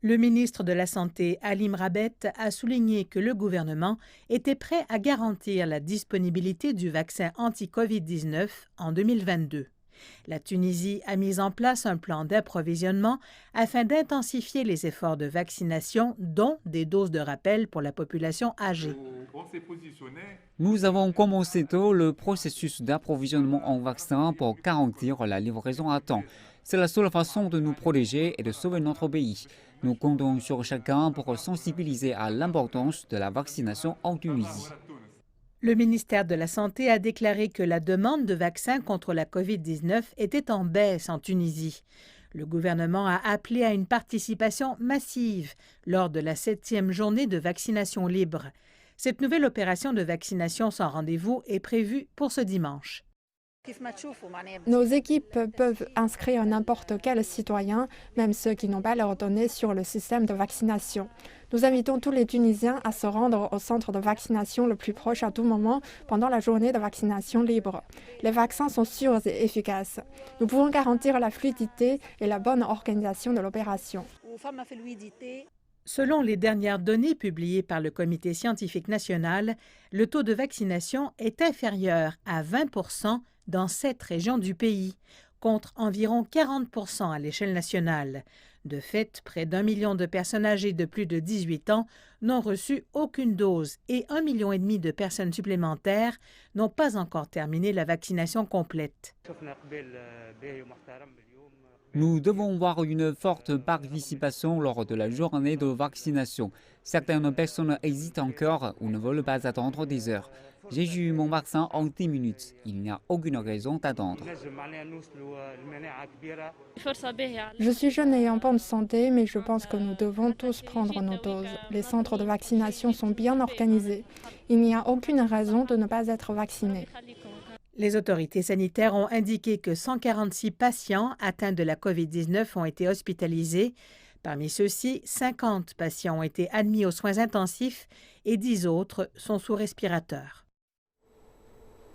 Le ministre de la Santé, Alim Rabet, a souligné que le gouvernement était prêt à garantir la disponibilité du vaccin anti-COVID-19 en 2022. La Tunisie a mis en place un plan d'approvisionnement afin d'intensifier les efforts de vaccination, dont des doses de rappel pour la population âgée. Nous avons commencé tôt le processus d'approvisionnement en vaccins pour garantir la livraison à temps. C'est la seule façon de nous protéger et de sauver notre pays. Nous comptons sur chacun pour sensibiliser à l'importance de la vaccination en Tunisie. Le ministère de la Santé a déclaré que la demande de vaccins contre la COVID-19 était en baisse en Tunisie. Le gouvernement a appelé à une participation massive lors de la 7e journée de vaccination libre. Cette nouvelle opération de vaccination sans rendez-vous est prévue pour ce dimanche. Nos équipes peuvent inscrire n'importe quel citoyen, même ceux qui n'ont pas leurs données sur le système de vaccination. Nous invitons tous les Tunisiens à se rendre au centre de vaccination le plus proche à tout moment pendant la journée de vaccination libre. Les vaccins sont sûrs et efficaces. Nous pouvons garantir la fluidité et la bonne organisation de l'opération. Selon les dernières données publiées par le Comité scientifique national, le taux de vaccination est inférieur à 20% dans 7 régions du pays, contre environ 40% à l'échelle nationale. De fait, près d'1 million de personnes âgées de plus de 18 ans n'ont reçu aucune dose et 1,5 million de personnes supplémentaires n'ont pas encore terminé la vaccination complète. Nous devons voir une forte participation lors de la journée de vaccination. Certaines personnes hésitent encore ou ne veulent pas attendre des heures. J'ai eu mon vaccin en 10 minutes. Il n'y a aucune raison d'attendre. Je suis jeune et en bonne santé, mais je pense que nous devons tous prendre nos doses. Les centres de vaccination sont bien organisés. Il n'y a aucune raison de ne pas être vacciné. Les autorités sanitaires ont indiqué que 146 patients atteints de la COVID-19 ont été hospitalisés. Parmi ceux-ci, 50 patients ont été admis aux soins intensifs et 10 autres sont sous respirateur.